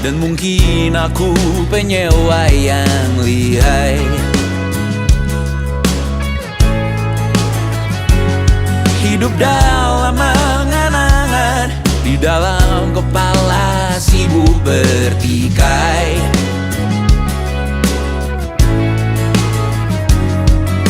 Dan mungkin aku penyewa yang lihai. Hidup dalam angan-angan, di dalam kepala sibuk bertikai.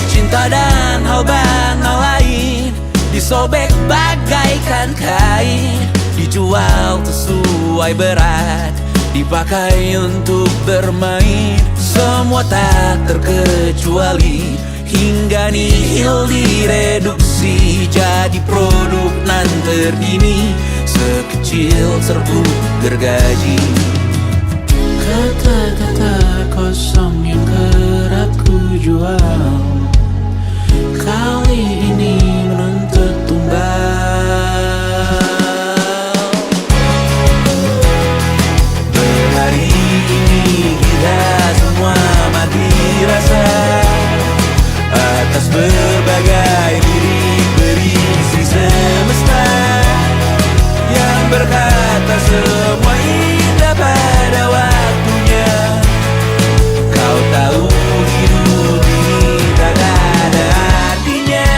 Cinta dan hal banal lain disobek bagaikan kain, dijual sesuai berat, dipakai untuk bermain. Semua tak terkecuali hingga nihil direduksi jadi produk nan terdini, sekecil serbuk gergaji. Kata-kata kosong yang kerap ku jual kali ini menuntut tumbal. Berhari ini kita semua mati rasa atas berbagai lirik berisi semesta yang berkata semua indah pada waktunya. Kau tahu hidup ini tak ada artinya.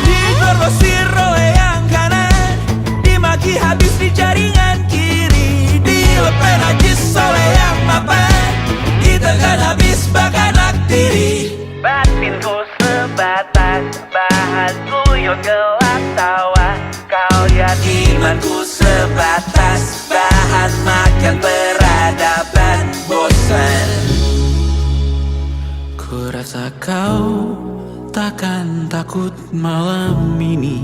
Digrosir oleh yang kanan, dimaki habis di jaringan kiri, dilepeh najis oleh yang mapan, ditekan habis bak anak tiri. Batinku sebatas bahan guyon gelap tawa, kau lihat Imanku sebatas bahan makan peradaban bosan. Ku rasa kau takkan takut malam ini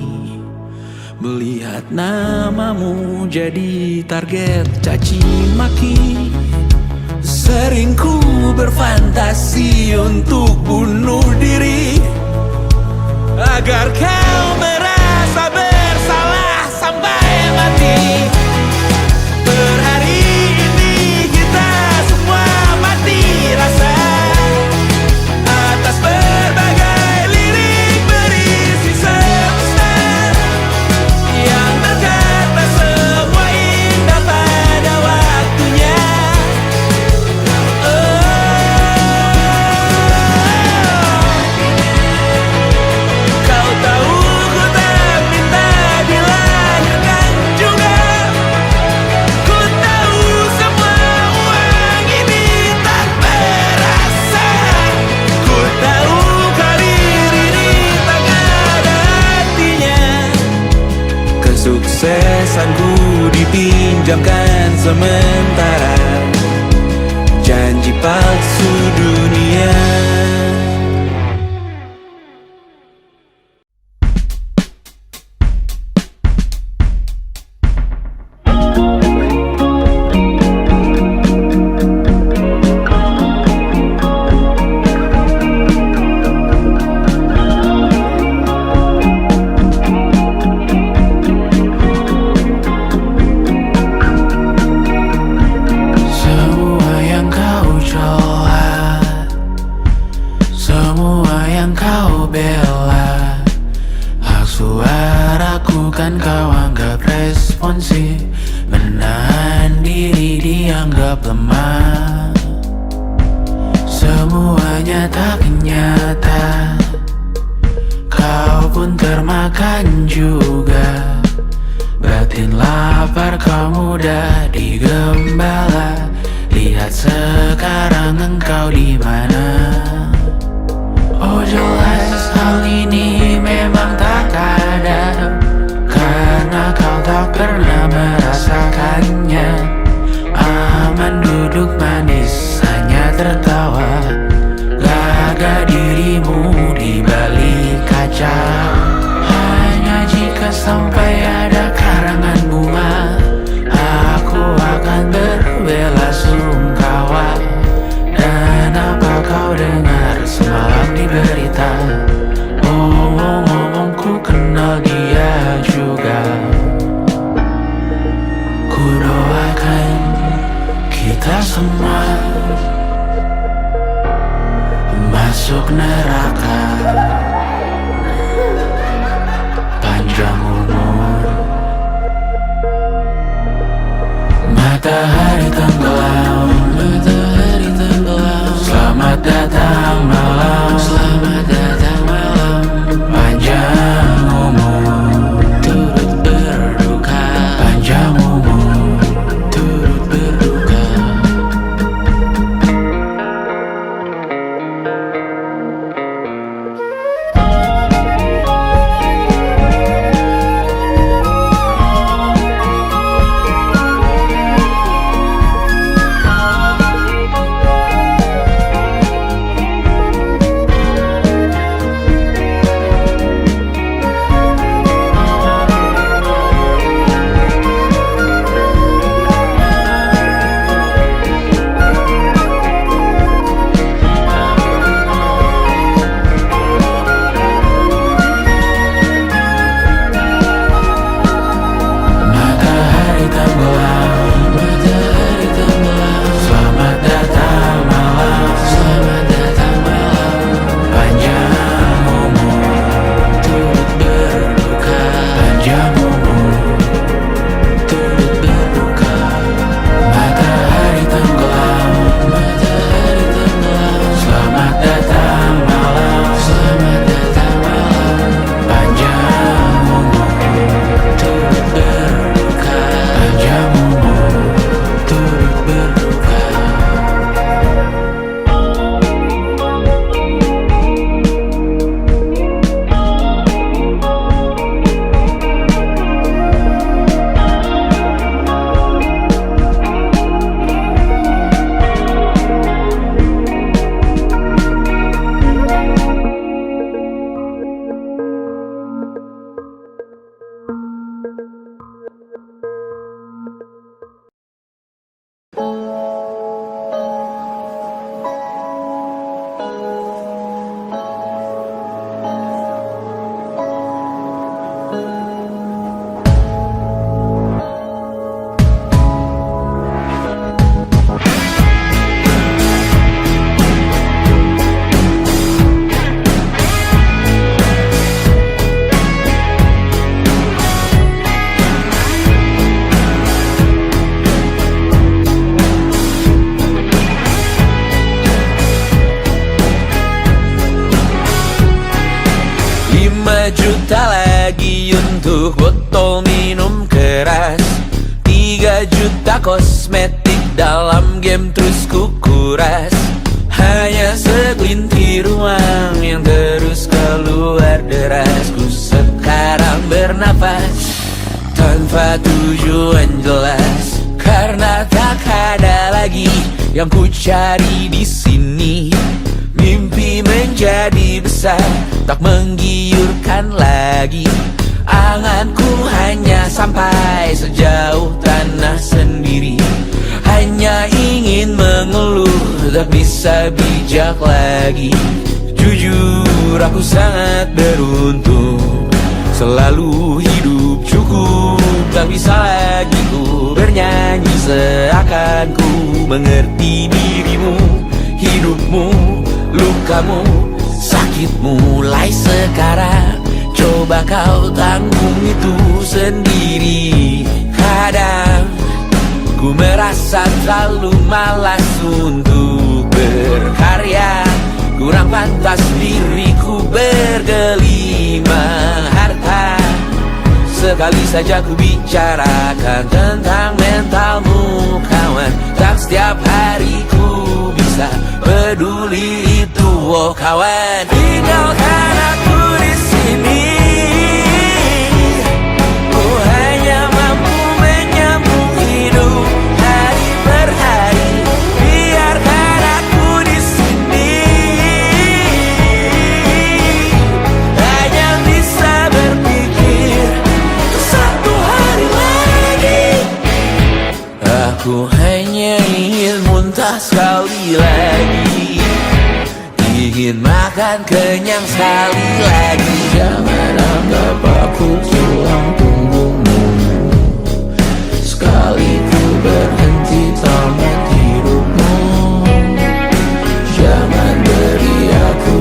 melihat namamu jadi target caci maki. Sering ku berfantasi untuk bunuh diri agar kau merasa bersalah sampai mati. Per hari ini kita semua mati rasa atas berbagai lirik berisi semesta yang berkata semua indah pada waktunya. Kau tahu ku tak minta dilahirkan juga. Ku tahu semua uang ini tak berasa. Ku tahu karir ini tak ada artinya. Kesuksesanku dipinjamkan sementara, janji palsu dunia. Semua yang kau colat, semua yang kau bela, hak suaraku kan kau anggap responsif, menahan diri dianggap lemah. Semuanya tak nyata, kau pun termakan juga. Batin lapar kau mudah digembala, lihat sekarang engkau di mana. Oh jelas hal ini memang tak ada, karena kau tak pernah merasakannya. Aman duduk manis hanya tertawa, gagah dirimu di balik kaca. Hanya jika sampai ada karangan bunga, aku akan berbelasungkawa. Dan apa kau dengar semalam di berita? Ngomong-ngomong ku kenal dia juga. Ku doakan kita semua masuk neraka. Panjang umur, matahari tenggelam, matahari tenggelam. Selamat datang malam, selamat datang malam. Panjang umur, turut berduka. Panjang umur, turut berduka. Matahari tenggelam, matahari tenggelam. Selamat datang malam, selamat datang malam. Panjang umur, turut berduka. Panjang umur, turut berduka. Matahari tenggelam, matahari tenggelam. Selamat datang malam, selamat datang malam. Panjang umur, turut berduka. Panjang umur, turut berduka. Juta lagi untuk botol minum keras. 3 juta kosmetik dalam game terus kukuras. Hanya segelintir uang yang terus keluar deras. Ku sekarang bernafas tanpa tujuan jelas, karena tak ada lagi yang ku cari di sini. Mimpi menjadi besar, tak menggiurkan lagi. Anganku hanya sampai sejauh tanah sendiri. Hanya ingin mengeluh, tak bisa bijak lagi. Jujur aku sangat beruntung, selalu hidup cukup. Tak bisa lagi ku bernyanyi seakan ku mengerti dirimu. Hidupmu, lukamu, sakitmu mulai sekarang. Coba kau tanggung itu sendiri. Kadang ku merasa terlalu malas untuk berkarya. Kurang pantas diriku bergelimang harta. Sekali saja ku bicarakan tentang mentalmu kawan. Tak setiap hari ku bisa peduli itu, oh kawan. Tinggalkan aku di sini. Ku hanya mampu menyambung hidup hari per hari. Biarkan aku di sini. Hanya bisa berpikir untuk satu hari lagi. Aku hanya ingin muntah sekali lagi, ingin makan kenyang sekali lagi. Jangan anggap aku tulang punggungmu. Sekali ku berhenti tamat hidupmu. Jangan beri aku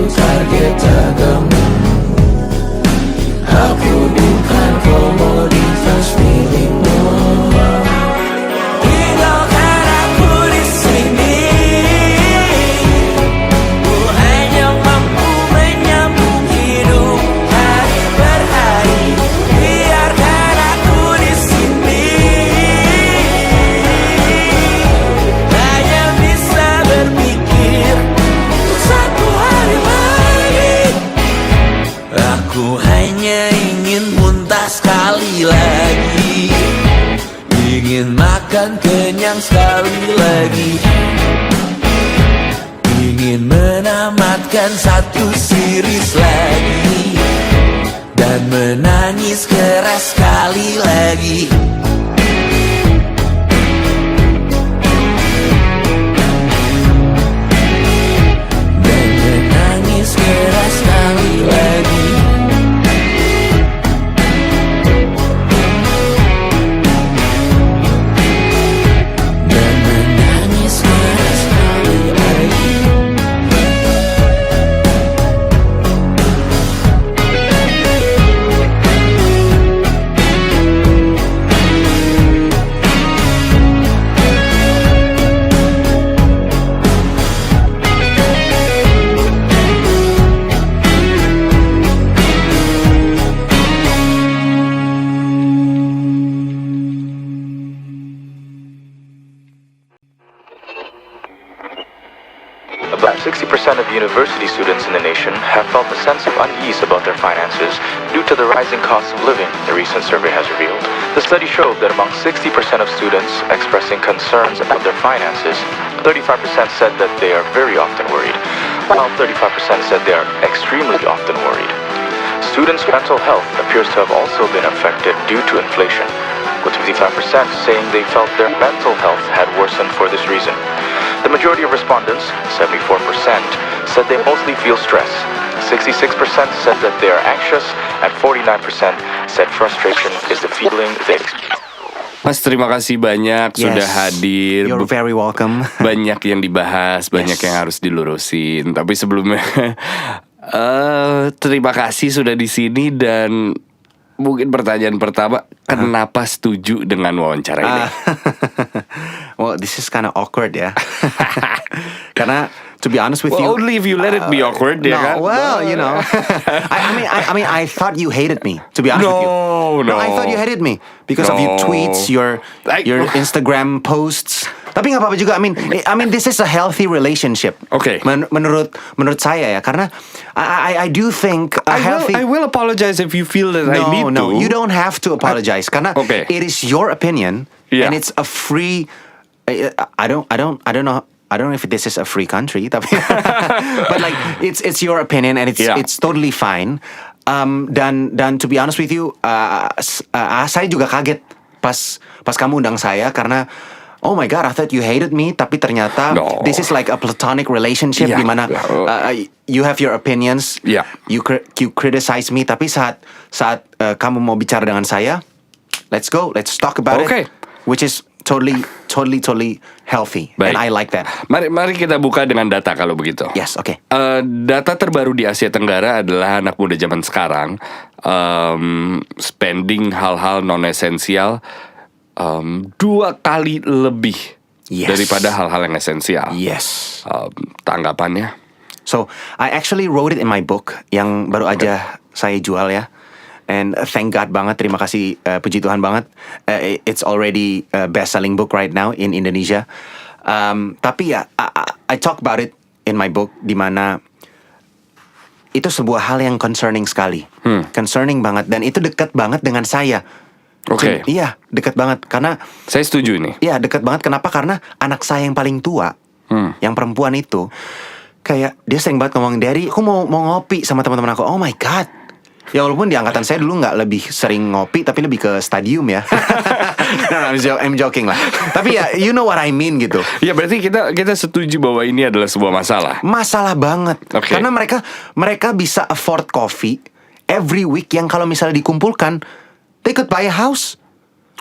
sekali lagi, ingin makan kenyang sekali lagi, ingin menamatkan satu series lagi, dan menangis keras sekali lagi. Dan menangis keras sekali lagi. Dan menangis keras sekali lagi. About 60% of university students in the nation have felt a sense of unease about their finances due to the rising cost of living, a recent survey has revealed. The study showed that among 60% of students expressing concerns about their finances, 35% said that they are very often worried, while 35% said they are extremely often worried. Students' mental health appears to have also been affected due to inflation, with 55% saying they felt their mental health had worsened for this reason. The majority of respondents, 74%, said they mostly feel stress. 66% said that they are anxious, and 49% said frustration is the feeling they experience. Mas, terima kasih banyak sudah hadir. You're very welcome. Banyak yang dibahas, banyak yang harus dilurusin. Tapi sebelumnya, terima kasih sudah di sini dan mungkin pertanyaan pertama, kenapa setuju dengan wawancara ini? Well, this is kind of awkward ya. Karena to be honest with you, Only if you let it be awkward, ya kan? Well, you know, I mean, I thought you hated me. To be honest with you, No, I thought you hated me because of your tweets, your Instagram posts. Tapi nggak apa-apa juga. I mean, this is a healthy relationship. Okay. Menurut saya ya, karena I do think a healthy. I will apologize if you feel that I need to. No, you don't have to apologize. Karena it is your opinion, and it's a free. I don't know. I don't know if this is a free country, tapi but like it's your opinion and it's totally fine. Dan to be honest with you, saya juga kaget pas kamu undang saya karena oh my god, I thought you hated me, tapi ternyata this is like a platonic relationship di mana you have your opinions, you criticize me, tapi saat kamu mau bicara dengan saya, let's talk about it, which is totally healthy. Baik. And I like that. Mari kita buka dengan data kalau begitu. Yes, okay. Data terbaru di Asia Tenggara adalah anak muda zaman sekarang spending hal-hal non esensial 2 kali lebih daripada hal-hal yang esensial. Yes. Tanggapannya? So I actually wrote it in my book yang baru aja saya jual ya. And thank God banget, terima kasih, puji Tuhan banget. It's already a best-selling book right now in Indonesia. Tapi ya, I talk about it in my book, di mana itu sebuah hal yang concerning sekali, concerning banget, dan itu dekat banget dengan saya. Oke. Iya, dekat banget karena saya setuju nih. Iya, dekat banget. Kenapa? Karena anak saya yang paling tua, yang perempuan itu, kayak dia sering banget ngomong, Daddy, aku mau ngopi sama teman-teman aku. Oh my God. Ya walaupun di angkatan saya dulu nggak lebih sering ngopi, tapi lebih ke stadium ya. No, I'm joking lah. Tapi ya, you know what I mean gitu. Ya berarti kita setuju bahwa ini adalah sebuah masalah. Masalah banget. Karena mereka bisa afford coffee every week yang kalau misalnya dikumpulkan, they could buy a house.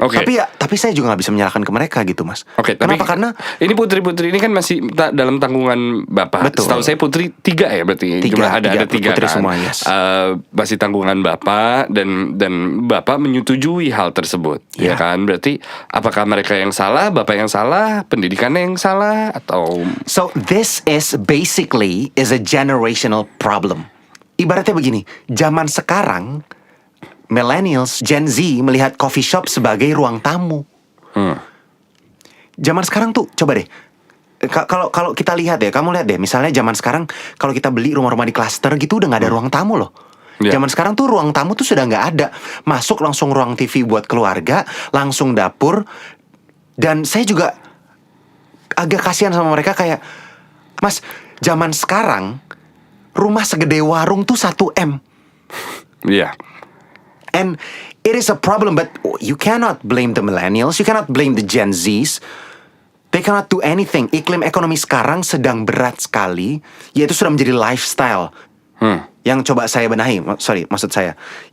Tapi saya juga nggak bisa menyalahkan ke mereka gitu, Mas. Kenapa? Karena ini putri-putri ini kan masih dalam tanggungan Bapak. Betul. Setahu saya putri 3 ya berarti. Ada 3 putri kan. semua, yes. Masih tanggungan Bapak dan Bapak menyetujui hal tersebut, ya kan? Berarti apakah mereka yang salah, Bapak yang salah, pendidikannya yang salah atau? So this is basically a generational problem. Ibaratnya begini, zaman sekarang millennials, Gen Z melihat coffee shop sebagai ruang tamu. Zaman sekarang tuh, coba deh, kalau kita lihat ya, kamu lihat deh, misalnya zaman sekarang kalau kita beli rumah-rumah di klaster gitu udah nggak ada ruang tamu loh. Zaman sekarang tuh ruang tamu tuh sudah nggak ada. Masuk langsung ruang TV buat keluarga, langsung dapur. Dan saya juga agak kasihan sama mereka kayak, Mas, zaman sekarang rumah segede warung tuh 1 M. Iya. And it is a problem, but you cannot blame the millennials, you cannot blame the Gen Zs. They cannot do anything. Iklim ekonomi sekarang sedang berat sekali, yaitu sudah menjadi lifestyle. Yang coba saya benahi,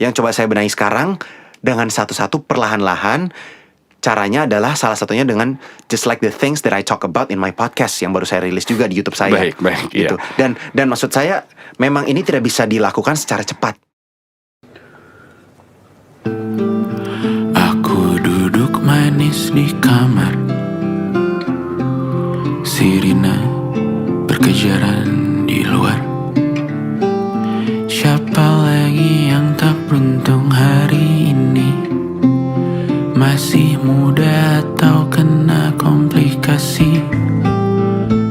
yang coba saya benahi sekarang dengan satu-satu perlahan-lahan. Caranya adalah salah satunya dengan just like the things that I talk about in my podcast yang baru saya rilis juga di YouTube saya. Baik, gitu. iya. Dan maksud saya memang ini tidak bisa dilakukan secara cepat. Aku duduk manis di kamar, sirine berkejaran di luar. Siapa lagi yang tak beruntung hari ini? Masih muda atau kena komplikasi?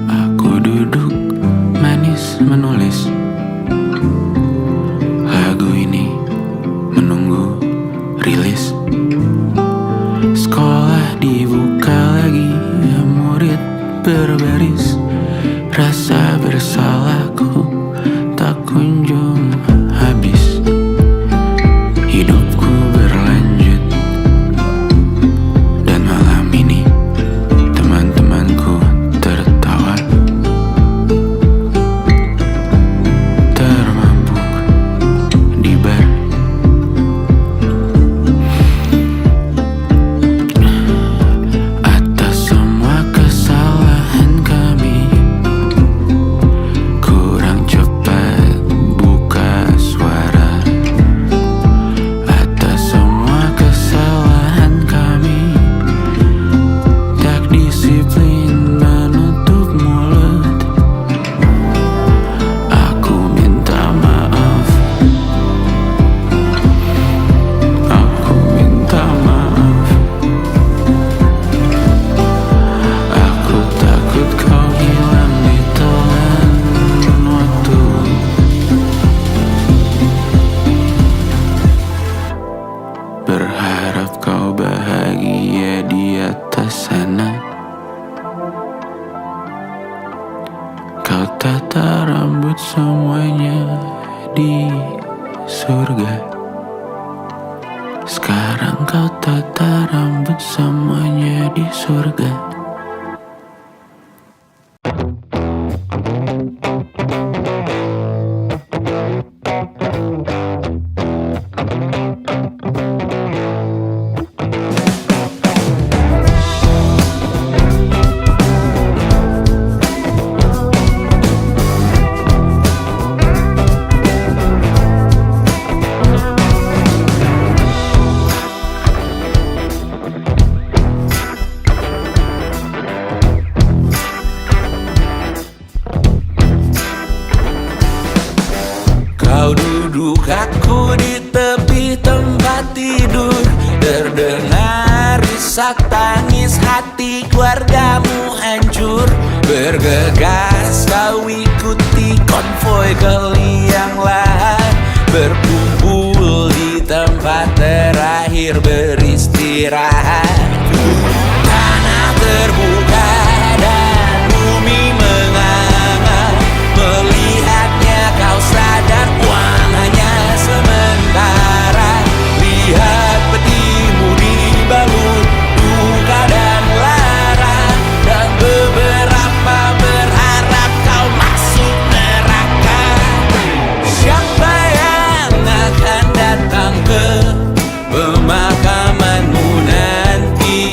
Aku duduk manis menulis lagu ini, menunggu rilis. Sekolah dibuka lagi, murid berbaris. Rasa bersalahku tak kunjung habis. Hidupku berlanjut, dan malam ini teman-temanku tertawa. Termabuk di bar. Atas semua kesalahan kami, kurang cepat buka suara. Atas semua kesalahan kami, tak disiplin menutup mulut. Aku minta maaf. Aku minta maaf. Aku takut kau hilang di telan waktu. Berharap kau bahagia di atas sana. Kau tata rambut semuanya di surga. Sekarang kau tata rambut semuanya di surga. Kau duduk, aku di tepi tempat tidur. Terdengar isak tangis, hati keluargamu hancur. Bergegas kau ikuti konvoi ke liang lahat. Berkumpul di tempat terakhir beristirahat. Tanah terbuka dan bumi menganga. Melihatnya kau sadar uang hanya sementara. Lihat petimu dibalut duka dan lara. Dan beberapa berharap kau masuk neraka. Siapa yang akan datang ke pemakamanmu nanti?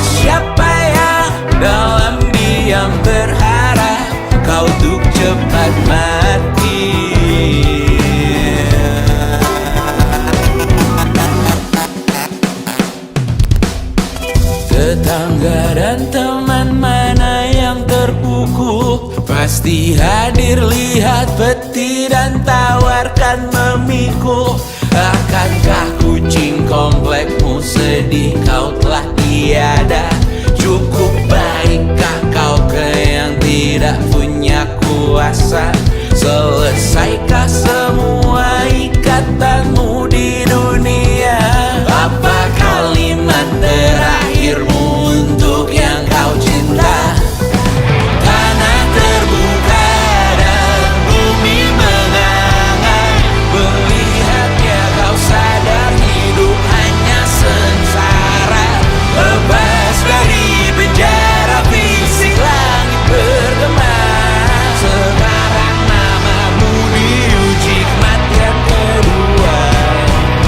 Siapa yang dalam diam berharap kau untuk cepat mati? Tetangga dan teman mana yang terpukul? Pasti hadir lihat peti dan tawarkan memikul. Akankah kucing komplekmu sedih kau telah tiada? Cukup baikkah kau ke yang tidak punya kuasa? dewasa. Selesaikah semua ikatanmu di dunia? Apa kalimat terakhirmu untuk yang kau cinta? Tanah terbuka dan bumi mengangan, melihatnya kau sadar hidup hanya sengsara. Lepas dari penjara fisik, langit bergema. Sekarang namamu diuji kematian kedua.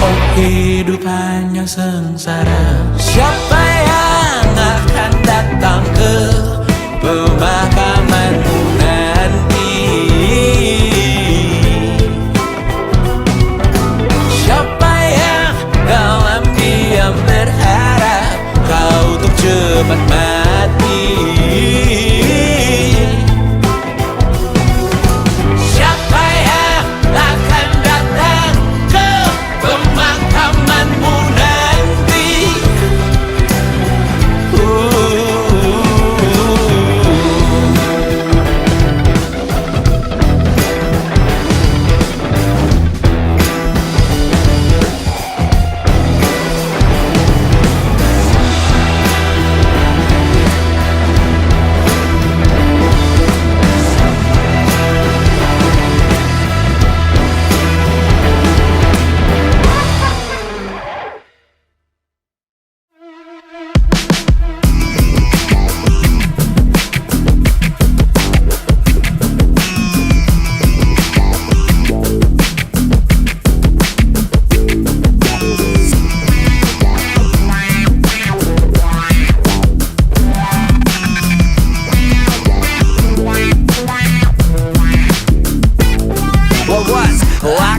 Oh, hidup hanya sengsara. Siapa yang akan datang ke pemakamanmu nanti? Siapa yang dalam diam berharap kau untuk cepat mati? Siapa yang akan datang ke pemakamanmu nanti?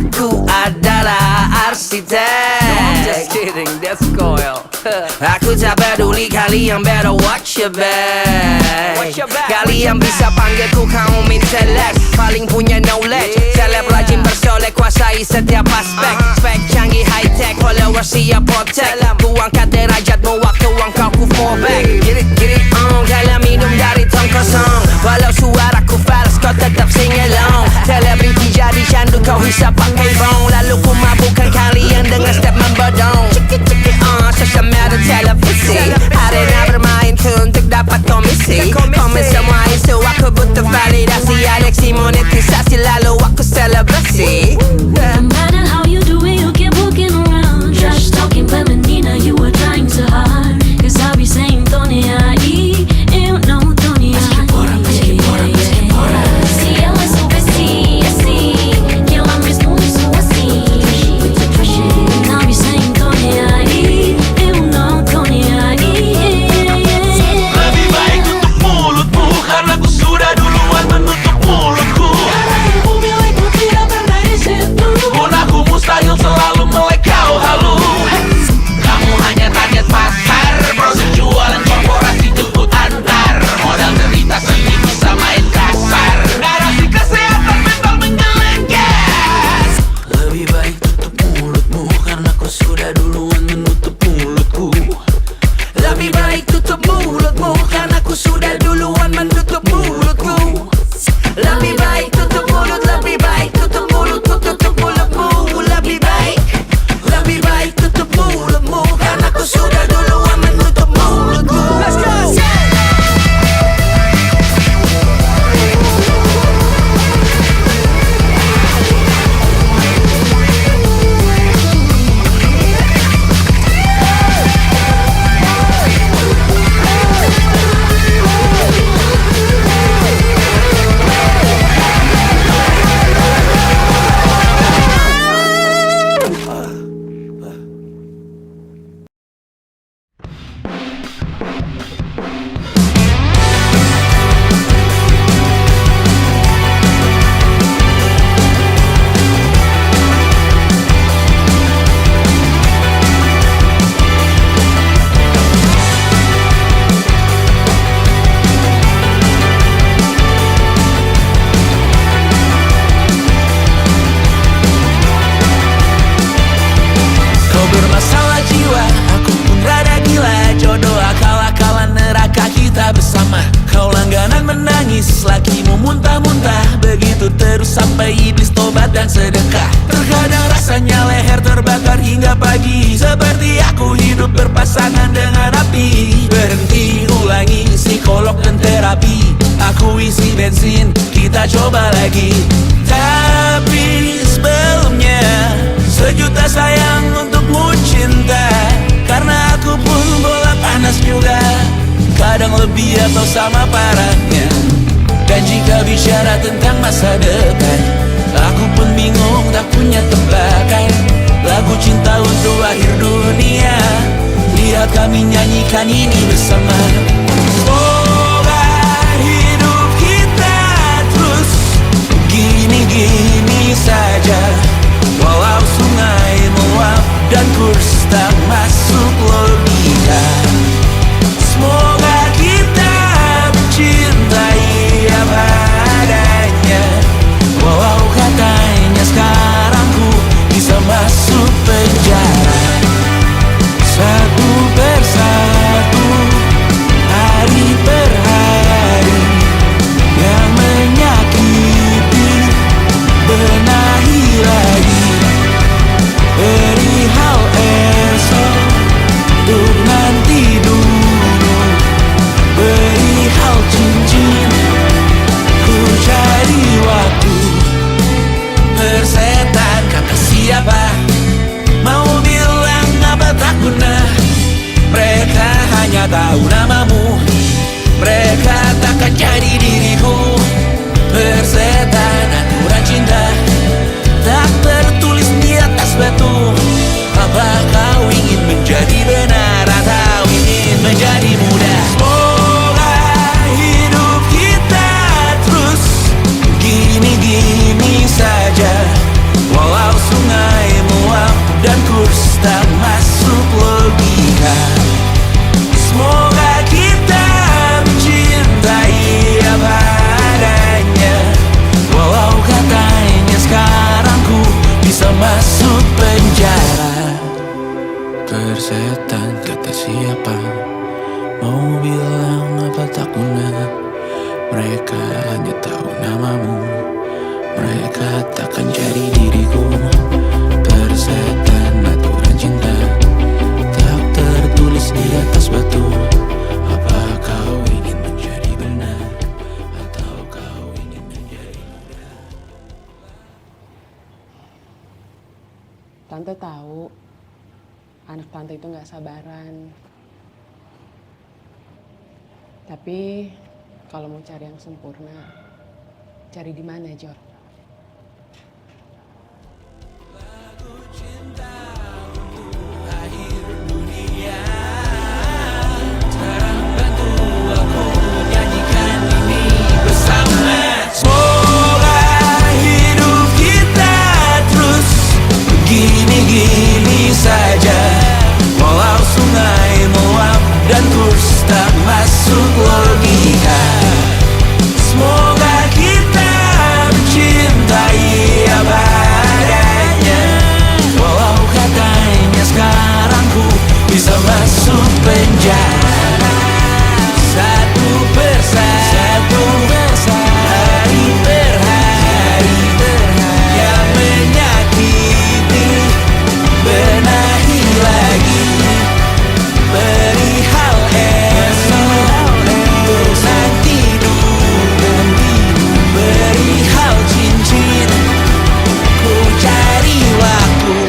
Aku adalah arsitek. No, I'm just kidding, that's Coil. Aku tak peduli, kalian better watch your back. Kalian bisa panggilku kaum intelek, paling punya knowledge. Seleb rajin bersolek, kuasai setiap aspek. Spek canggih high tech, followers siap protect. Ku angkat derajatmu waktu engkau ku fall back. Get it on, dalam minum dari tong kosong. Walau suaraku fals, kau tetap sing along. Selebriti jadi candu, kau hisap pakai bong. Lalu ku mabukkan kalian dengan step membodong. Cekik social media televisi. Arena bermain tuh untuk dapat komisi. Komen semua isu, aku butuh validasi. Aleksi monetisasi, lalu aku selebrasi. No matter how you do it, you keep walking around. Trash talking feminina, you were trying so hard. Cause I'll be saying Tony I.E. You know Tony I.E. Si ela soubesse assim, que ela mesmo isso assim. I'll be saying Tony I.E. You know Tony I.E. Lebih baik tutup mulutmu, karena ku sudah duluan menutup mulutku. Ibu milikmu tidak pernah di situ. Punahku mustahil selalu melek kau halu. Kamu hanya target pasar, produk jualan korporasi jemput antar. Modal derita seni bisa main kasar. Narasi kesehatan mental menggelegas. Lebih baik tutup mulutmu, karena ku sudah duluan menutup mulutku. Lebih baik tutup mulutmu, karena ku sudah duluan menutup mulutku. Lebih baik tutup mulut, lebih baik tutup mulutku, tutup mulutmu. Lebih baik tutup mulutmu, karena ku sudah duluan menutup mulutku. Let's go! tangan dengan api. Berhenti, ulangi, psikolog dan terapi. Aku isi bensin, kita coba lagi. Tapi sebelumnya, sejuta sayang untukmu cinta. Karena aku pun bola panas juga, kadang lebih atau sama parahnya. Dan jika bicara tentang masa depan, aku pun bingung tak punya tebakan. Lagu cinta untuk akhir dunia, lihat kami nyanyikan ini bersama. Semoga hidup kita terus gini-gini saja, walau sungai meluap dan kurs tak masuk logika. Semoga kita mencintai apa adanya, walau katanya sekarang ku bisa masuk penjara. Satu persatu, hari per hari, yang menyakiti benahi lagi. Perihal esok, untuk nanti dulu. Perihal cincin, ku cari waktu. Persetan kata siapa, mau bilang apa tak guna. Mereka hanya tahu namamu, mereka takkan jadi diriku. Persetan aturan cinta, tak tertulis di atas batu. Apa kau ingin menjadi benar atau ingin menjadi muda? Semoga hidup kita terus gini-gini saja, walau sungai meluap dan kurs tak masuk logika. Semoga kita mencintai apa adanya, walau katanya sekarang ku bisa masuk penjara. Persetan kata siapa, mau bilang apa tak guna. Mereka hanya tahu namamu, mereka takkan jadi diriku. Persetan aturan cinta, tak tertulis di atas batu. Apa kau ingin menjadi benar atau kau ingin menjadi muda? Tante tahu anak tante itu gak sabaran. Tapi kalau mau cari yang sempurna, cari di mana, Jor? Semoga hidup kita terus gini-gini saja, walau sungai meluap dan kurs tak masuk logika. Semoga kita mencintai apa adanya, walau katanya sekarang ku bisa masuk penjara. Satu persatu, hari per hari, yang menyakiti benahi lagi. Perihal esok, untuk nanti dulu. Perihal cincin, ku cari waktu.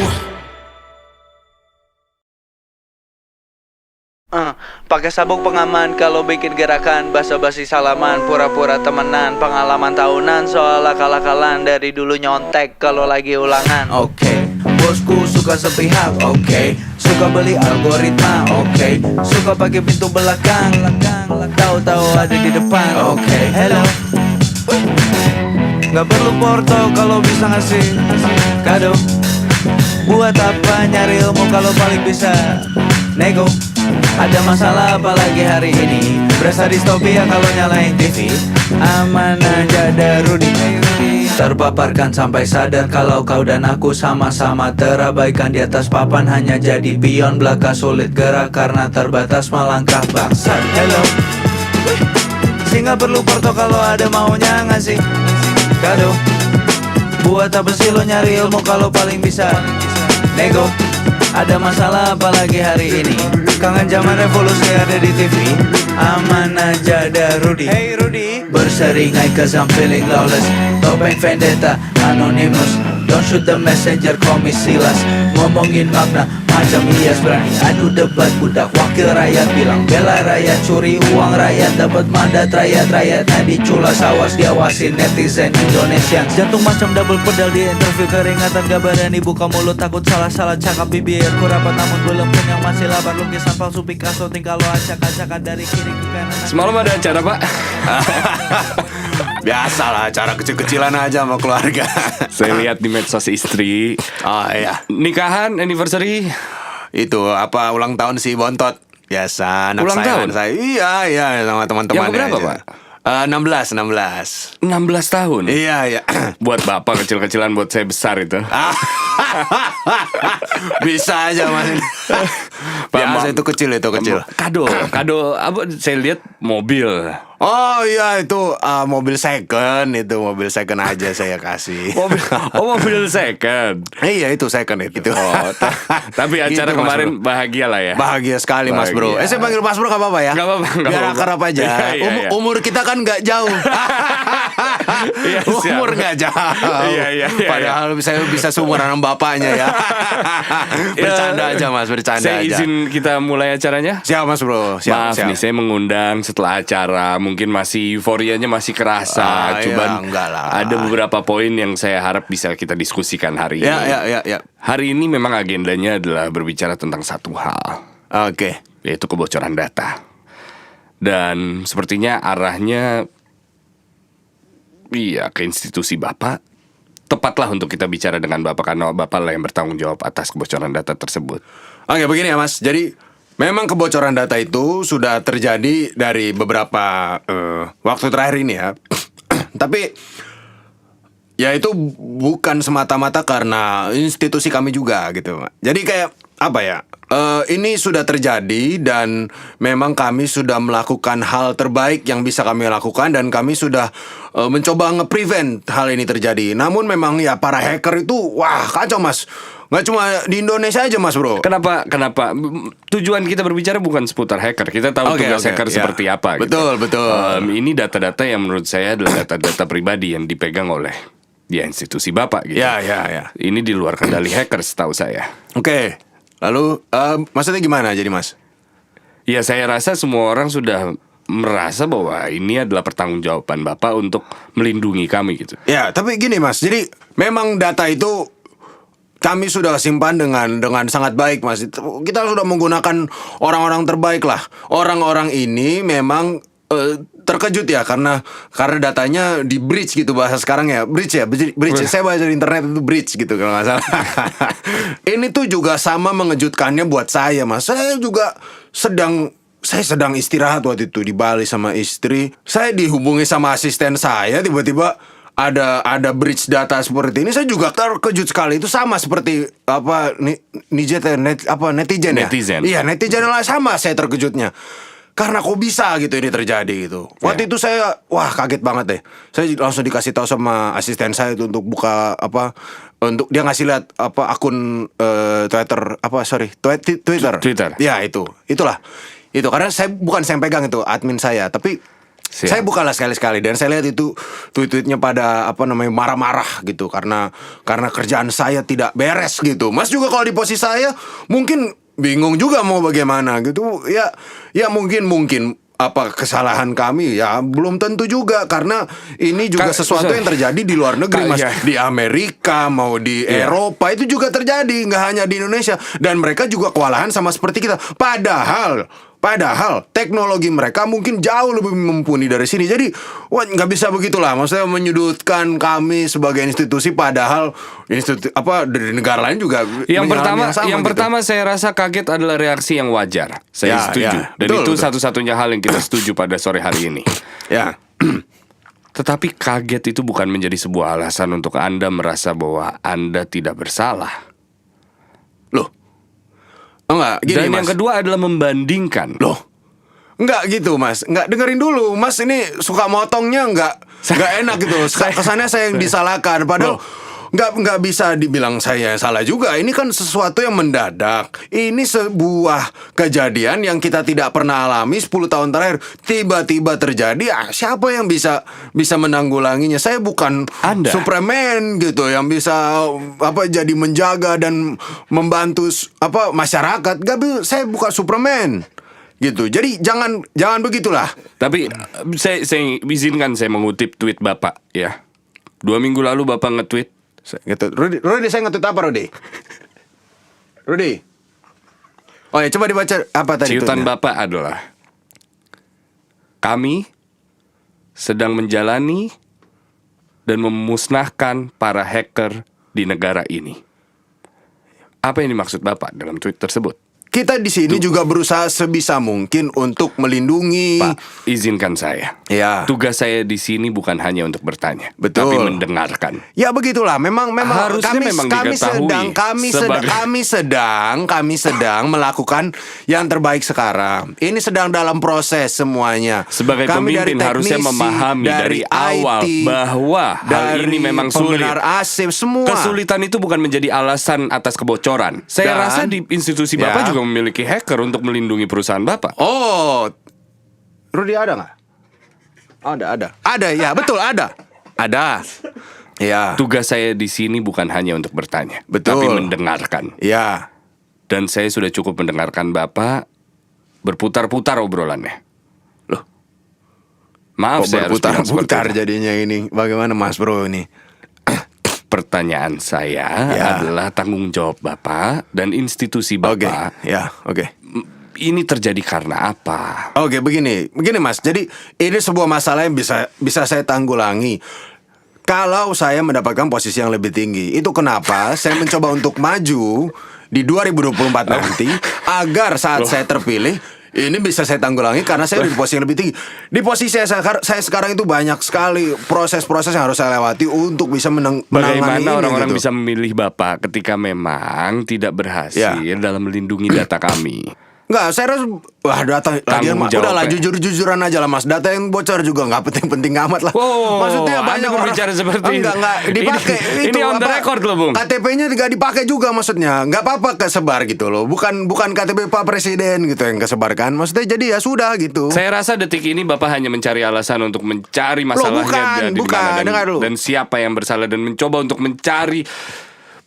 Pakai sabuk pengaman kalau bikin gerakan, basa-basi salaman, pura-pura temenan, pengalaman tahunan soal akal-akalan, dari dulu nyontek kalau lagi ulangan. Oke, bosku suka sepihak. Oke, suka beli algoritma. Oke, suka pakai pintu belakang, tahu-tahu ada di depan. Oke, hello. Gak perlu porto kalau bisa ngasih kado. Buat apa nyari ilmu kalau paling bisa nego? Ada masalah apalagi hari ini, berasa distopia kalau nyalain TV. Aman aja ada Rudy. Terpaparkan sampai sadar kalau kau dan aku sama-sama terabaikan di atas papan, hanya jadi pion belaka sulit gerak karena terbatas melangkah bangsat. Hello, sih gak perlu porto kalau ada maunya ngasih kado. Buat apa sih lo nyari ilmu kalau paling bisa nego? Ada masalah apalagi hari ini? Kangen zaman revolusi ada di TV. Aman aja ada Rudy. Hey Rudy, berseringai cause I'm feeling lawless. Topeng Vendetta, Anonymous. Don't shoot the messenger, call me Silas. Ngomongin makna macam hias, berani adu debat. Budak wakil rakyat bilang bela rakyat, curi uang rakyat, dapat mandat rakyat. Rakyatnya diculas, awas diawasin netizen Indonesian. Jantung macam double pedal di interview, keringatan gak berani buka mulut, takut salah-salah cakap. Bibir ku rapat namun belum kenyang, masih lapar. Lukisan palsu Picasso tinggal lo acak-acakan dari kiri ke kanan. Semalam ada acara, Pak. Biasalah, acara kecil-kecilan aja sama keluarga. Saya lihat di medsos istri. Oh iya. Nikahan, anniversary. Itu apa, ulang tahun si Bontot. Biasa anak Ulang sayangan tahun? saya. Iya, sama teman-teman. Yang berapa, Pak? 16. 16 tahun. Iya. Buat bapak kecil-kecilan, buat saya besar itu. Bisa aja Mas. Biasa itu kecil. Kado apa? Saya lihat mobil. Oh iya, itu mobil second aja saya kasih. Mobil second. Iya, itu second itu. Oh, tapi acara Gitu, Mas kemarin Bro. bahagia lah ya. Bahagia sekali Mas Bro. Bahagia. Saya panggil Mas Bro gak apa-apa ya? Gak apa-apa. Biar akrab aja. Iya. Umur kita kan gak jauh. Iya, siap. Umur gak jauh. Iya. Padahal saya bisa seumuran sama bapaknya ya. Bercanda aja Mas, bercanda Saya aja. izin kita mulai acaranya. Siap Mas Bro. Maaf nih, saya mengundang setelah acara. Mungkin masih euforianya masih kerasa. Cuman enggak lah. ada beberapa poin yang saya harap bisa kita diskusikan hari ini. Ya. Hari ini memang agendanya adalah berbicara tentang satu hal, Oke. yaitu kebocoran data. Dan sepertinya arahnya ke institusi Bapak. Tepatlah untuk kita bicara dengan Bapak, karena Bapak lah yang bertanggung jawab atas kebocoran data tersebut. Oke, begini ya Mas. Jadi memang kebocoran data itu sudah terjadi dari beberapa waktu terakhir ini ya. Tapi ya itu bukan semata-mata karena institusi kami juga gitu. Jadi kayak apa ya? Ini sudah terjadi dan memang kami sudah melakukan hal terbaik yang bisa kami lakukan, dan kami sudah mencoba nge-prevent hal ini terjadi. Namun memang ya para hacker itu wah kacau Mas. Nggak cuma di Indonesia aja Mas Bro. Kenapa? Tujuan kita berbicara bukan seputar hacker. Kita tahu tugas hacker seperti apa. Betul. Ini data-data yang menurut saya adalah data-data pribadi yang dipegang oleh institusi Bapak gitu. Ya. Ini di luar kendali hacker setahu saya. Oke. Lalu maksudnya gimana jadi Mas? Ya saya rasa semua orang sudah merasa bahwa ini adalah pertanggungjawaban Bapak untuk melindungi kami gitu. Ya, tapi gini Mas. Jadi memang data itu kami sudah simpan dengan sangat baik Mas. Kita sudah menggunakan orang-orang terbaik lah. Orang-orang ini memang terkejut ya karena datanya di breach gitu bahasa sekarang ya. Breach. Saya baca di internet itu breach gitu kalau nggak salah. Ini tuh juga sama mengejutkannya buat saya Mas. Saya sedang istirahat waktu itu di Bali sama istri. Saya dihubungi sama asisten saya, tiba-tiba ada breach data seperti ini. Saya juga terkejut sekali. Itu sama seperti netizen ya. Iya, netizen lah sama saya terkejutnya. Karena kok bisa gitu ini terjadi gitu. Waktu itu saya kaget banget deh. Saya langsung dikasih tahu sama asisten saya itu untuk buka untuk dia ngasih lihat akun Twitter. Ya itulah. Itu karena saya pegang itu admin saya, tapi saya bukalah sekali-sekali dan saya lihat itu tweet-tweetnya pada marah-marah gitu karena kerjaan saya tidak beres gitu. Mas juga kalau di posisi saya mungkin bingung juga mau bagaimana gitu. Ya mungkin apa kesalahan kami ya belum tentu juga karena ini juga sesuatu yang terjadi di luar negeri Mas. Di Amerika mau di Eropa itu juga terjadi, nggak hanya di Indonesia, dan mereka juga kewalahan sama seperti kita. Padahal teknologi mereka mungkin jauh lebih mumpuni dari sini. Jadi nggak bisa begitulah. Maksudnya menyudutkan kami sebagai institusi, padahal dari negara lain juga. Yang pertama saya rasa kaget adalah reaksi yang wajar. Saya setuju. Dan itu satu-satunya hal yang kita setuju pada sore hari ini. Ya. Tetapi kaget itu bukan menjadi sebuah alasan untuk Anda merasa bahwa Anda tidak bersalah. Loh. Enggak, gini, dan Mas. yang kedua adalah membandingkan. Loh, enggak gitu Mas. Enggak, dengerin dulu Mas, ini suka motongnya enggak enak gitu. Kesannya saya yang disalahkan. Padahal nggak bisa dibilang saya yang salah juga. Ini kan sesuatu yang mendadak. Ini sebuah kejadian yang kita tidak pernah alami 10 tahun terakhir. Tiba-tiba terjadi. Siapa yang bisa menanggulanginya? Saya bukan Anda. Superman gitu yang bisa jadi menjaga dan membantu masyarakat. Saya bukan Superman gitu. Jadi jangan begitulah. Tapi saya izinkan saya mengutip tweet Bapak ya. 2 minggu lalu Bapak nge-tweet. Rudy, saya nge-tweet apa, Rudy? Oh ya, coba dibaca apa tadi? Ciutan Bapak adalah, kami sedang menjalani dan memusnahkan para hacker di negara ini. Apa yang dimaksud Bapak dalam tweet tersebut? Kita di sini juga berusaha sebisa mungkin untuk melindungi. Pak, izinkan saya. Ya. Tugas saya di sini bukan hanya untuk bertanya, betul, tapi mendengarkan. Ya begitulah. Memang harusnya kami sedang melakukan yang terbaik sekarang. Ini sedang dalam proses semuanya. Sebagai kami pemimpin dari harusnya memahami dari awal IT, bahwa hal ini memang sulit. Semua. Kesulitan itu bukan menjadi alasan atas kebocoran. Saya rasa di institusi Bapak juga memiliki hacker untuk melindungi perusahaan Bapak. Oh, Rudy ada nggak? Ada, ya betul ada. Ya. Tugas saya di sini bukan hanya untuk bertanya, betul, tapi mendengarkan. Ya. Dan saya sudah cukup mendengarkan Bapak berputar-putar obrolannya. Loh, maaf saya harus bilang seperti berputar itu. jadinya ini. Bagaimana Mas Bro ini? Pertanyaan saya adalah tanggung jawab Bapak dan institusi Bapak. Oke. Ini terjadi karena apa? Oke, begini Mas. Jadi ini sebuah masalah yang bisa saya tanggulangi kalau saya mendapatkan posisi yang lebih tinggi. Itu kenapa saya mencoba untuk maju di 2024 nanti agar saat saya terpilih ini bisa saya tanggulangi karena saya di posisi yang lebih tinggi. Di posisi saya sekarang itu banyak sekali proses-proses yang harus saya lewati untuk bisa menangani ini. Bagaimana orang-orang gitu bisa memilih Bapak ketika memang tidak berhasil dalam melindungi data kami? Enggak, saya rasa data lagian udahlah jujur-jujuran aja lah Mas. Data yang bocor juga nggak penting-penting amat lah. Maksudnya banyak orang berbicara seperti enggak dipakai. Ini on the record loh, Bung. KTP-nya nggak dipakai juga maksudnya. Nggak apa-apa kesebar gitu loh. Bukan KTP Pak Presiden gitu yang kesebarkan. Maksudnya jadi ya sudah gitu. Saya rasa detik ini Bapak hanya mencari alasan untuk mencari masalahnya dan siapa yang bersalah dan mencoba untuk mencari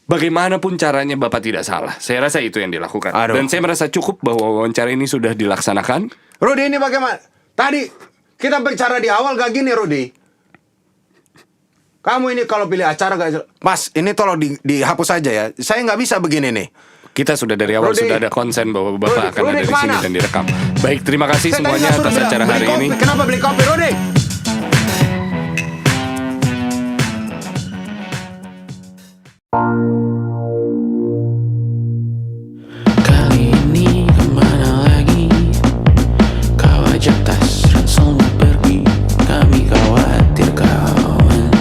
bagaimanapun caranya Bapak tidak salah. Saya rasa itu yang dilakukan. Dan saya merasa cukup bahwa wawancara ini sudah dilaksanakan. Rudy, ini bagaimana? Tadi kita bicara di awal gak gini, Rudy. Kamu ini kalau pilih acara gak... Mas, ini tolong dihapus saja ya. Saya gak bisa begini nih. Kita sudah dari awal sudah ada konsen bahwa Bapak akan ada di sini dan direkam. Baik, terima kasih semuanya atas acara hari ini. Kenapa beli kopi, Rudy? Kali ini kemana lagi? Kau ajak tas ranselmu pergi. Kami khawatir kawan.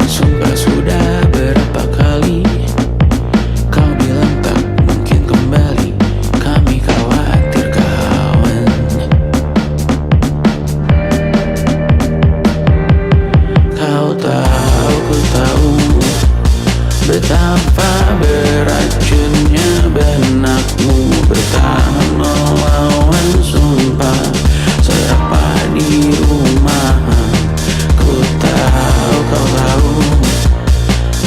Sumpah sudah berapa kali kau bilang tak mungkin kembali. Kami khawatir kawan. Kau tahu, ku tahu betapa beracunnya benakmu bertahan melawan sumpah serapah di rumah. Ku tahu, kau tahu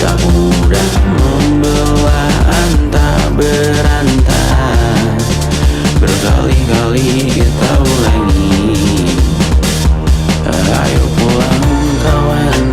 tak mudah membelah antah berantah. Berkali-kali kita ulangi, ayo pulang kawan.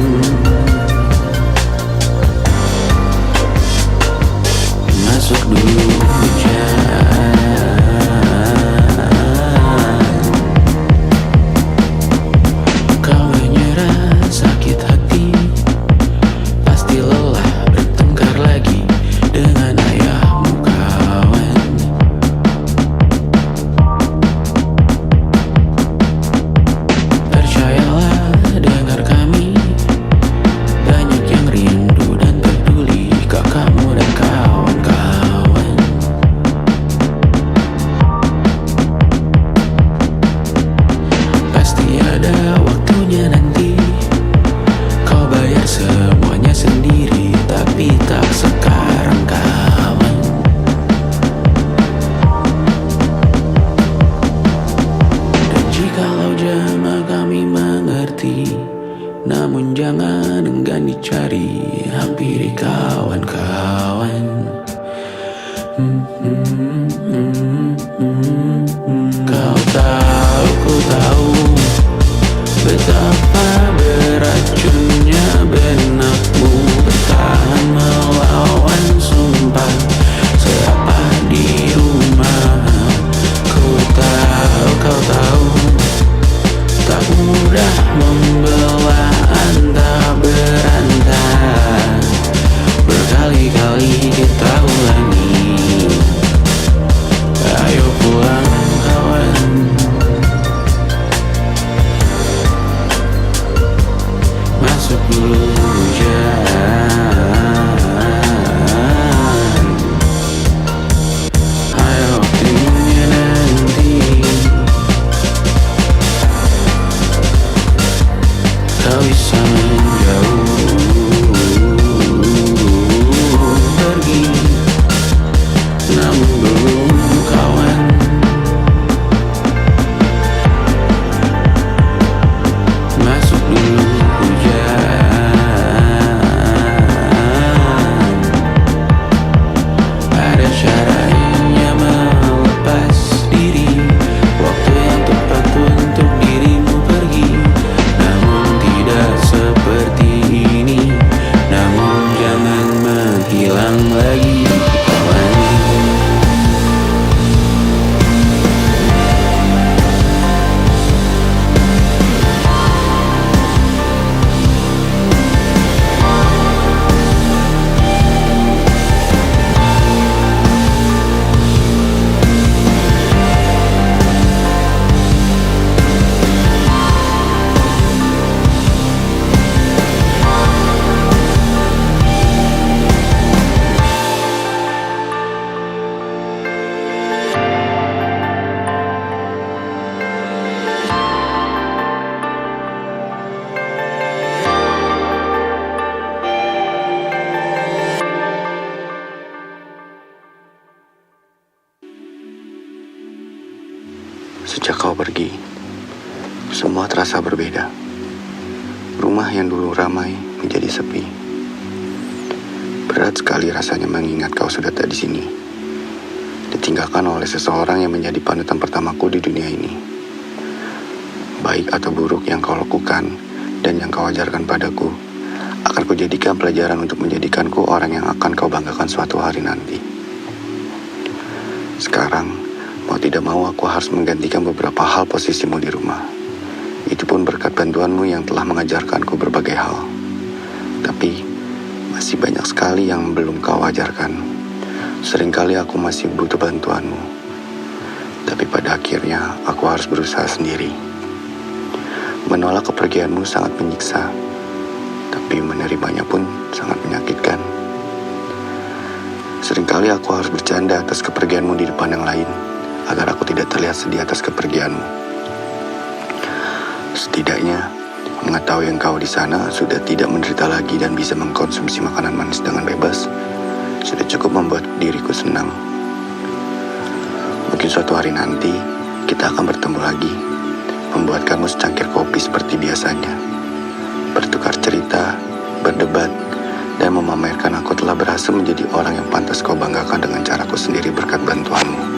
kemana enggan dicari, hampiri kawan-kawan. Kau tahu, ku tahu betapa beracunnya benakmu bertahan melawan sumpah siapa di rumah. Ku tahu, kau tahu tak mudah membelah antah berantah. Berkali-kali kita ulangi, ayo pulang kawan. Masuk dulu hujan, ayo waktunya nanti kau bisa menjauh pergi, namun belum kawan. Masuk dulu hujan, ada caranya melepas diri, waktu yang tepat untuk dirimu pergi. Namun tidak seperti ini, namun jangan menghilang lagi kawan. Sejak kau pergi, semua terasa berbeda. Rumah yang dulu ramai menjadi sepi. Berat sekali rasanya mengingat kau sudah tak di sini, ditinggalkan oleh seseorang yang menjadi panutan pertamaku di dunia ini. Baik atau buruk yang kau lakukan dan yang kau ajarkan padaku, akan kujadikan pelajaran untuk menjadikanku orang yang akan kau banggakan suatu hari nanti. Sekarang, mau tidak mau aku harus menggantikan beberapa hal posisimu di rumah. Itu pun berkat bantuanmu yang telah mengajarkanku berbagai hal. Tapi, masih banyak sekali yang belum kau ajarkan. Seringkali aku masih butuh bantuanmu. Tapi pada akhirnya, aku harus berusaha sendiri. Menolak kepergianmu sangat menyiksa. Tapi menerimanya pun sangat menyakitkan. Seringkali aku harus bercanda atas kepergianmu di depan yang lain, agar aku tidak terlihat sedih atas kepergianmu. Setidaknya, mengetahui engkau di sana sudah tidak menderita lagi dan bisa mengkonsumsi makanan manis dengan bebas, sudah cukup membuat diriku senang. Mungkin suatu hari nanti, kita akan bertemu lagi, membuatkanmu secangkir kopi seperti biasanya, bertukar cerita, berdebat, dan memamerkan aku telah berhasil menjadi orang yang pantas kau banggakan dengan caraku sendiri berkat bantuanmu.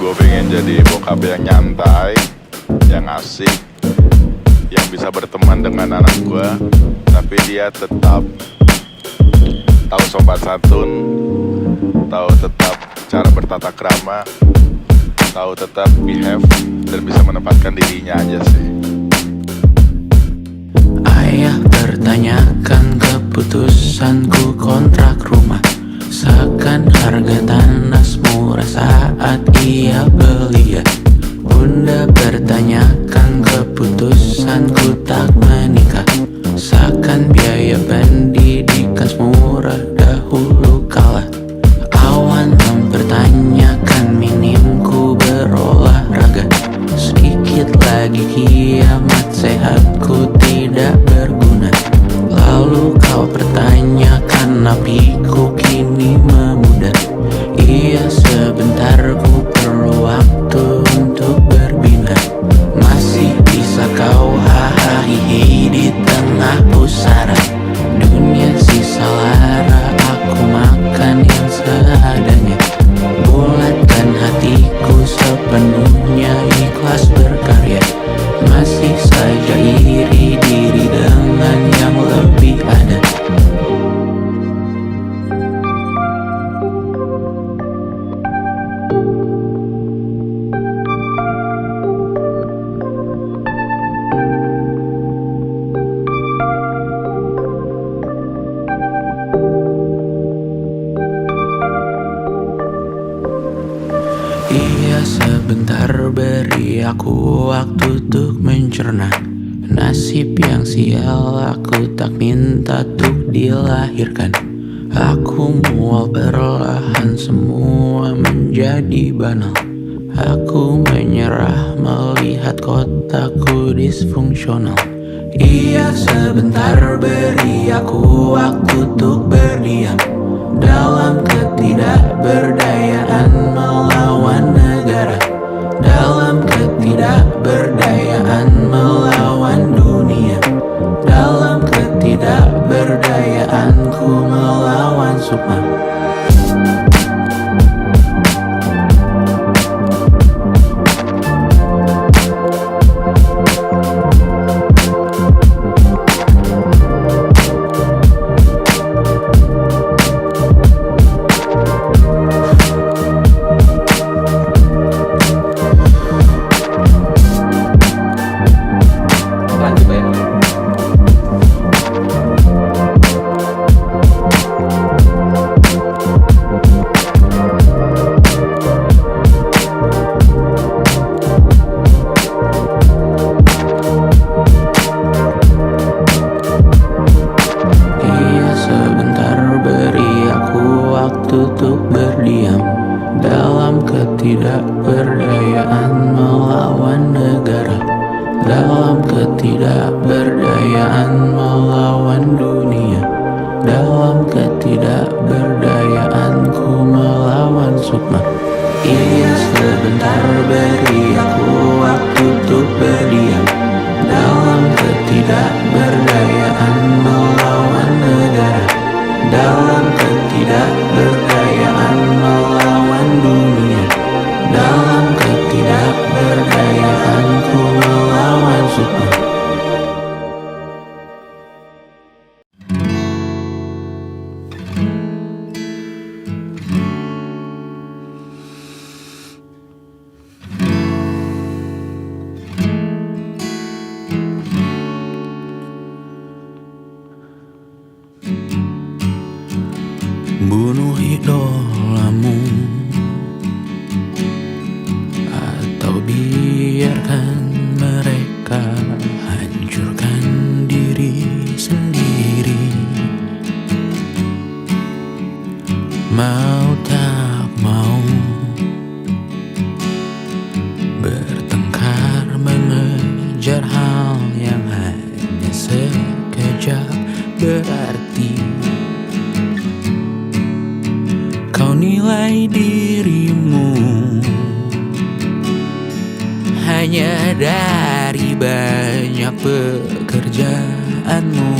Gue pengen jadi bokap yang nyantai, yang asik, yang bisa berteman dengan anak gue, tapi dia tetap tahu sopan santun, tahu tetap cara bertata krama, tahu tetap behave, dan bisa menempatkan dirinya aja sih. Ayah bertanyakan keputusanku kontrak rumah, seakan harga tanah murah saat ia beli ya. Bunda bertanyakan keputusanku tak menikah, seakan biaya pendidikan murah dahulu kala. Awan mempertanyakan minimku berolahraga, sedikit lagi kiamat sehatku tidak berguna. Lalu kau pertanyakan napiku kini memudar. Iya sebentar ku perlu waktu untuk berbina. Masih bisa kau hahaha di tengah pusara dunia sisa lara. Aku makan yang seadanya, bulatkan hatiku sepenuhnya ikhlas berkarya. Masih saja iri diri dengan yang lebih ada. Iya sebentar beri aku waktu untuk mencerna. Nasib yang sial aku tak minta untuk dilahirkan. Aku mual perlahan semua menjadi banal. Aku menyerah melihat kotaku disfungsional. Iya sebentar beri aku waktu untuk berdiam dalam ketidakberdayaan melawan negara, dalam ketidakberdayaan melawan dunia, dalam ketidakberdayaanku melawan sukma. Untuk berdiam dalam ketidakberdayaan melawan negara, dalam ketidakberdayaan melawan dunia, dalam ketidakberdayaanku melawan sukma. Iya sebentar beri aku waktu untuk berdiam dalam ketidakberdayaan melawan negara, dalam ketidakberdayaan melawan dunia, dalam ketidakberdayaanku melawan sukma. Bunuh idolamu atau biarkan mereka hancurkan diri sendiri. Mau tak mau bertengkar mengejar hal yang hanya sekejap berarti. Kau nilai dirimu hanya dari banyak pekerjaanmu.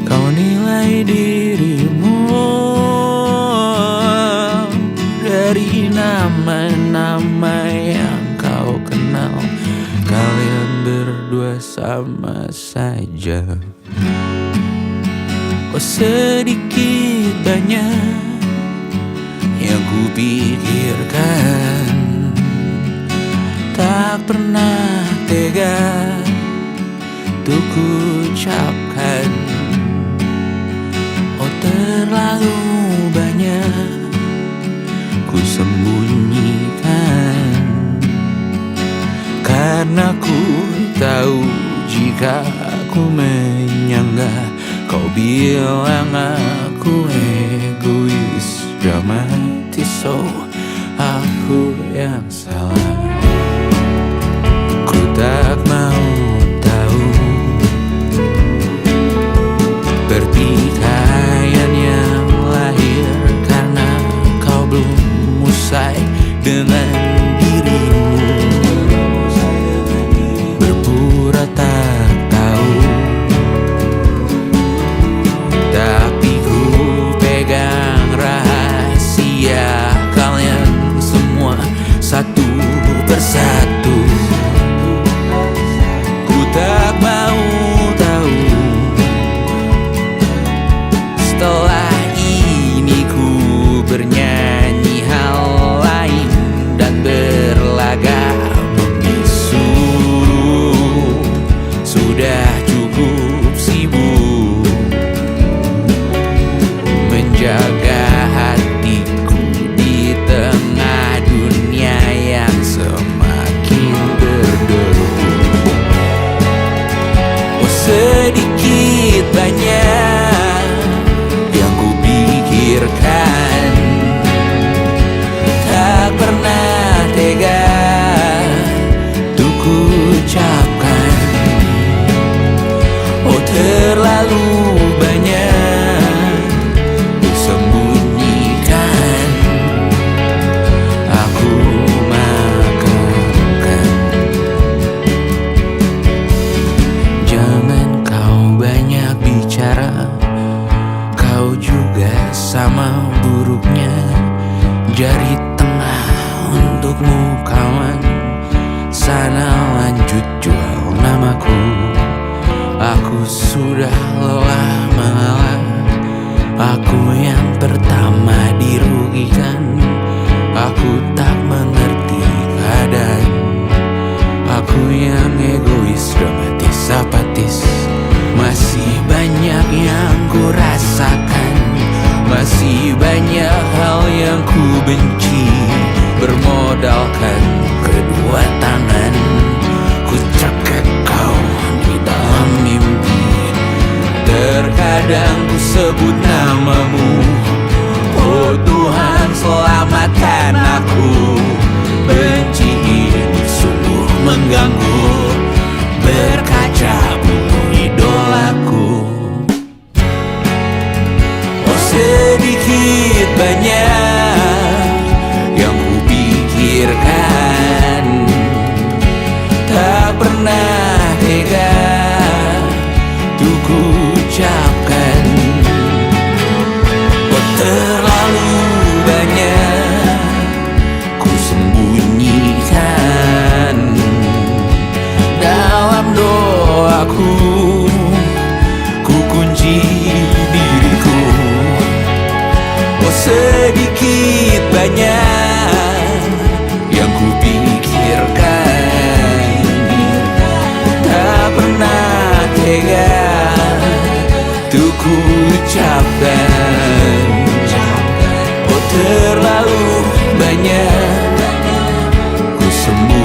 Kau nilai dirimu berdua sama saja. Oh sedikit banyak yang ku pikirkan, tak pernah tega untuk ku ucapkan. Oh terlalu banyak ku sembunyikan, karena ku tahu jika aku menyanggah, kau bilang aku egois, dramatis. So aku yang salah, ku tak mau tahu pertikaian yang lahir karena kau belum usai dengan dirimu, berpura tak tahu. Tapi ku pegang rahasia kalian semua satu persatu. Ku tak mau tahu setelah ini ku bernyanyi hal lain dan berlagak membisu. Sudah cukup sibuk menjaga hatiku di tengah dunia yang semakin berdebu. Oh sedikit banyak yang ku pikirkan, tak pernah tega untuk ku ucapkan. Oh terlalu banyak ku sembunyikan, aku makamkan. Jangan kau banyak bicara, kau juga sama buruknya. Jari tengah untukmu kawan, sana lanjut jual namaku. Aku sudah lelah mengalah, aku yang pertama dirugikan. Aku tak mengerti keadaan, aku yang egois, dramatis, apatis. Masih banyak yang ku rasakan, masih banyak hal yang ku benci. Bermodalkan kedua tangan, ku cekek kau di dalam mimpi. Terkadang ku sebut namamu, oh Tuhan selamatkan aku. Benci ini sungguh mengganggu, berkaca buku idolaku. Oh sedikit banyak yang ku pikirkan, tak pernah tega untuk ku ucapkan. Oh terlalu banyak ku sembunyikan, dalam doaku ku kunci diriku. Oh sedikit banyak yang ku pikirkan, tak pernah tega untuk ku ucapkan. Oh terlalu banyak ku sembunyikan,